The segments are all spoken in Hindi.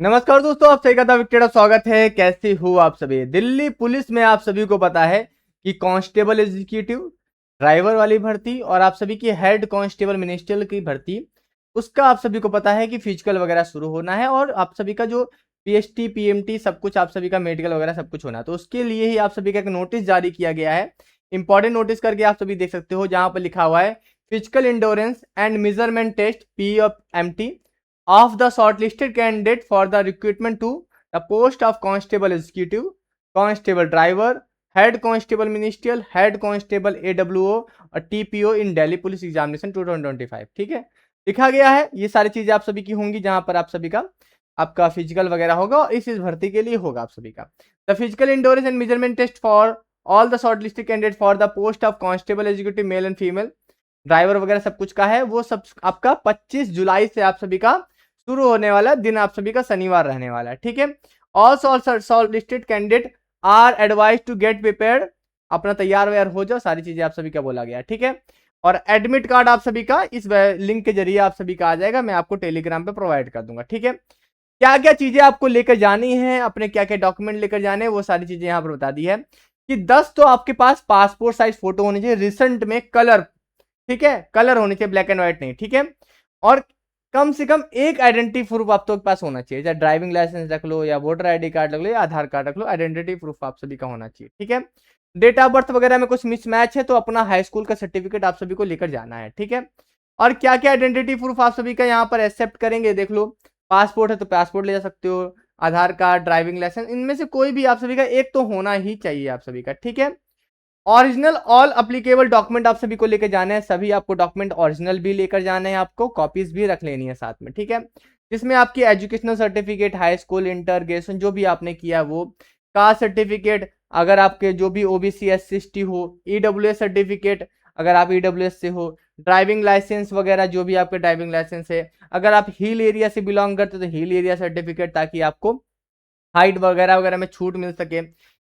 नमस्कार दोस्तों, आप सभी का विकेट स्वागत है। कैसे हो आप सभी। दिल्ली पुलिस में आप सभी को पता है कि कांस्टेबल एग्जीक्यूटिव, ड्राइवर वाली भर्ती और आप सभी की हेड कांस्टेबल मिनिस्ट्रियल की भर्ती, उसका आप सभी को पता है कि फिजिकल वगैरह शुरू होना है और आप सभी का जो पीएसटी पीएमटी सब कुछ आप सभी का मेडिकल वगैरह सब कुछ होना है। तो उसके लिए ही आप सभी का एक नोटिस जारी किया गया है, इंपॉर्टेंट नोटिस करके आप सभी देख सकते हो, जहां पर लिखा हुआ है physical endurance and measurement test PMT of the shortlisted candidate for the recruitment to the post of constable executive, constable driver, head constable ministerial, head constable AWO और TPO इन दिल्ली पुलिस एग्जामिनेशन 2025। ठीक है, लिखा गया है। ये सारी चीजें आप सभी की होंगी, जहां पर आप सभी का आपका फिजिकल वगैरह होगा और इस भर्ती के लिए होगा आप सभी का the physical endurance and measurement test for all the shortlisted candidate for the post of constable executive male and female, driver वगैरह सब कुछ का है। वो सब आपका 25 जुलाई से आप सभी का शुरू होने वाला दिन आप सभी का शनिवार रहने वाला है। ठीक है, all shortlisted candidate are advised to get prepared, अपना तैयार वैयार हो जाओ, सारी चीजें आप सभी का बोला गया। ठीक है, और एडमिट कार्ड आप सभी का इस लिंक के जरिए आप सभी का आ जाएगा, मैं आपको टेलीग्राम पे प्रोवाइड कर दूंगा। ठीक है, क्या क्या चीजें आपको लेकर जानी है, अपने क्या क्या डॉक्यूमेंट लेकर जाने हैं, वो सारी चीजें यहाँ पर बता दी है कि 10 तो आपके पास पासपोर्ट साइज फोटो होनी चाहिए, रिसेंट में कलर। ठीक है, कलर होनी चाहिए, ब्लैक एंड व्हाइट नहीं। ठीक है, और कम से कम एक आइडेंटिटी प्रूफ आप तो के पास होना चाहिए, चाहे ड्राइविंग लाइसेंस रख लो या वोटर आईडी कार्ड रख लो या आधार कार्ड रख लो, आइडेंटिटी प्रूफ आप सभी का होना चाहिए। ठीक है, डेट ऑफ बर्थ वगैरह में कुछ मिसमैच है तो अपना हाई स्कूल का सर्टिफिकेट आप सभी को लेकर जाना है। ठीक है, और क्या क्या आइडेंटिटी प्रूफ आप सभी का यहाँ पर एक्सेप्ट करेंगे, देख लो। पासपोर्ट है तो पासपोर्ट ले जा सकते हो, आधार कार्ड, ड्राइविंग लाइसेंस, इनमें से कोई भी आप सभी का एक तो होना ही चाहिए आप सभी का। ठीक है, ओरिजिनल ऑल अप्लीकेबल डॉक्यूमेंट आप सभी को लेकर जाने हैं, सभी आपको डॉक्यूमेंट ओरिजिनल भी लेकर जाने हैं, आपको कॉपीज भी रख लेनी है साथ में। ठीक है, जिसमें आपकी educational certificate, high school, inter, graduation जो भी आपने किया वो, कास्ट सर्टिफिकेट, अगर आपके जो भी ओबीसी SC ST हो, ईडब्ल्यूएस सर्टिफिकेट अगर आप ईडब्ल्यूएस से हो, ड्राइविंग लाइसेंस वगैरह जो भी आपके ड्राइविंग लाइसेंस है, अगर आप हिल एरिया से बिलोंग करते तो हिल एरिया सर्टिफिकेट, ताकि आपको हाइट वगैरह वगैरह में छूट मिल सके।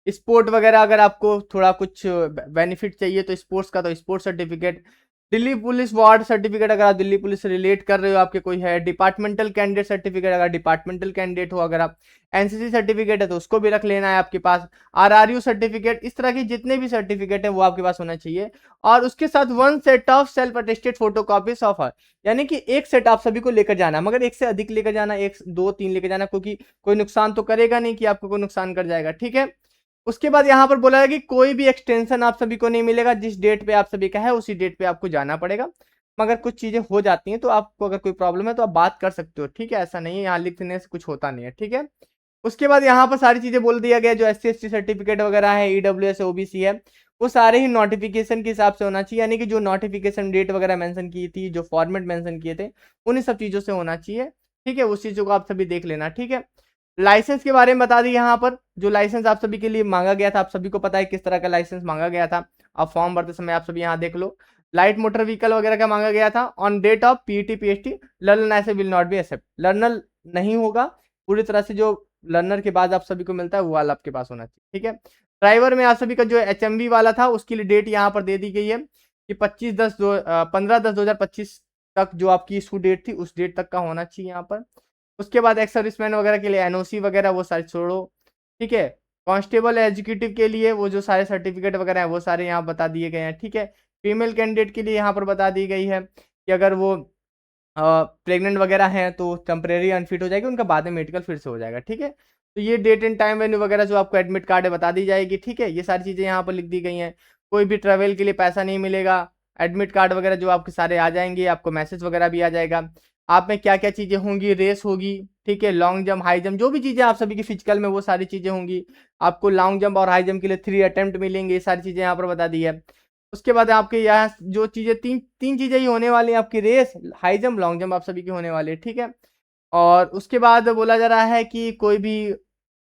स्पोर्ट वगैरह अगर आपको थोड़ा कुछ बेनिफिट चाहिए तो स्पोर्ट्स का, तो sports certificate, Delhi police ward certificate अगर आप दिल्ली पुलिस से रिलेट कर रहे हो, आपके कोई है, डिपार्टमेंटल कैंडिडेट सर्टिफिकेट अगर डिपार्टमेंटल कैंडिडेट हो, अगर आप एनसीसी सर्टिफिकेट है तो उसको भी रख लेना है आपके पास, आरआरयू सर्टिफिकेट, इस तरह के जितने भी सर्टिफिकेट है वो आपके पास होना चाहिए। और उसके साथ 1 set of self attested photo copies of, यानी कि एक सेट आप सभी को लेकर जाना, मगर एक से अधिक लेकर जाना, 1 2 3 लेकर जाना, क्योंकि कोई नुकसान तो करेगा नहीं कि आपको कोई नुकसान कर जाएगा। ठीक है, उसके बाद यहाँ पर बोला है कि कोई भी एक्सटेंशन आप सभी को नहीं मिलेगा, जिस डेट पे आप सभी का है उसी डेट पे आपको जाना पड़ेगा। मगर कुछ चीजें हो जाती हैं तो आपको अगर कोई प्रॉब्लम है तो आप बात कर सकते हो। ठीक है, ऐसा नहीं है, यहाँ लिखने से कुछ होता नहीं है। ठीक है, उसके बाद यहाँ पर सारी चीजें बोल दिया गया, जो SC ST सर्टिफिकेट वगैरह है, ईडब्ल्यूएस ओबीसी है, वो सारे ही नोटिफिकेशन के हिसाब से होना चाहिए, यानी कि जो नोटिफिकेशन डेट वगैरह मेंशन की थी, जो फॉर्मेट मेंशन किए थे, उन्हीं सब चीजों से होना चाहिए। ठीक है, उस चीजों को आप सभी देख लेना। ठीक है, लाइसेंस के बारे में बता दी यहाँ पर, जो लाइसेंस आप सभी के लिए मांगा गया था, आप सभी को पता है किस तरह का लाइसेंस मांगा गया था। आप फॉर्म भरते समय आप सभी यहाँ देख लो, लाइट मोटर व्हीकल वगैरह का मांगा गया था। On date of PT PST learner ऐसे will not be accept, learner नहीं होगा पूरी तरह से, जो लर्नर के बाद आप सभी को मिलता है वो वाला आपके पास होना चाहिए। ठीक है, ड्राइवर में आप सभी का जो HMV वाला था उसके लिए डेट यहाँ पर दे दी गई है कि 15/10/2025 तक जो आपकी इशू डेट थी उस डेट तक का होना चाहिए यहाँ पर। उसके बाद एक्स सर्विसमैन वगैरह के लिए NOC वगैरह वो सारे छोड़ो। ठीक है, कांस्टेबल एग्जीक्यूटिव के लिए वो जो सारे सर्टिफिकेट वगैरह हैं वो सारे यहाँ बता दिए गए हैं। ठीक है, फीमेल कैंडिडेट के लिए यहाँ पर बता दी गई है कि अगर वो प्रेग्नेंट वगैरह हैं तो टेम्परेरी अनफिट हो जाएगी, उनका बाद में मेडिकल फिर से हो जाएगा। ठीक है, तो ये डेट एंड टाइम वेन्यू वगैरह जो आपको एडमिट कार्ड है बता दी जाएगी। ठीक है, ये सारी चीज़ें यहाँ पर लिख दी गई हैं। कोई भी ट्रेवल के लिए पैसा नहीं मिलेगा, एडमिट कार्ड वगैरह जो आपके सारे आ जाएंगे, आपको मैसेज वगैरह भी आ जाएगा। आप में क्या क्या चीज़ें होंगी, रेस होगी, ठीक है, लॉन्ग जंप, हाई जंप, जो भी चीज़ें आप सभी की फिजिकल में वो सारी चीज़ें होंगी। आपको लॉन्ग जंप और हाई जंप के लिए 3 अटेम्प्ट मिलेंगे, ये सारी चीज़ें यहाँ पर बता दी है। उसके बाद आपके यहाँ जो चीज़ें तीन तीन चीज़ें ही होने वाली हैं, आपकी race, high jump, long jump आप सभी की होने वाली है। ठीक है, और उसके बाद बोला जा रहा है कि कोई भी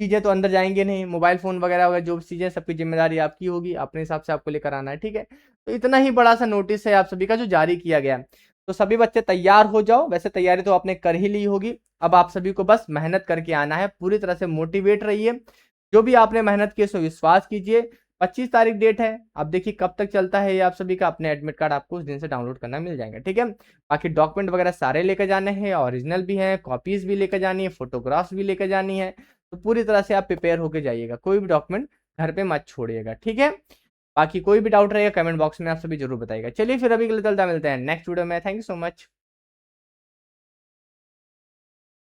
चीज़ें तो अंदर जाएंगे नहीं, मोबाइल फ़ोन वगैरह वगैरह जो भी चीज़ें, सबकी जिम्मेदारी आपकी होगी, अपने हिसाब से आपको लेकर आना है। ठीक है, तो इतना ही बड़ा सा नोटिस है आप सभी का जो जारी किया गया है। तो सभी बच्चे तैयार हो जाओ, वैसे तैयारी तो आपने कर ही ली होगी, अब आप सभी को बस मेहनत करके आना है, पूरी तरह से मोटिवेट रहिए, जो भी आपने मेहनत की सो विश्वास कीजिए, 25 तारीख डेट है। अब देखिए कब तक चलता है ये आप सभी का, अपने एडमिट कार्ड आपको उस दिन से डाउनलोड करना मिल जाएगा, ठीक है। बाकी डॉक्यूमेंट वगैरह सारे लेकर जाने हैं, ओरिजिनल भी है, कॉपीज भी लेकर जानी है, फोटोग्राफ्स भी लेकर जानी है। तो पूरी तरह से आप प्रिपेयर होकर जाइएगा, कोई भी डॉक्यूमेंट घर पे मत छोड़िएगा, ठीक है। बाकी कोई भी डाउट रहेगा कमेंट बॉक्स में आप सभी जरूर बताइएगा। चलिए फिर अभी के लिए चलता, मिलते हैं नेक्स्ट वीडियो में। Thank you so much.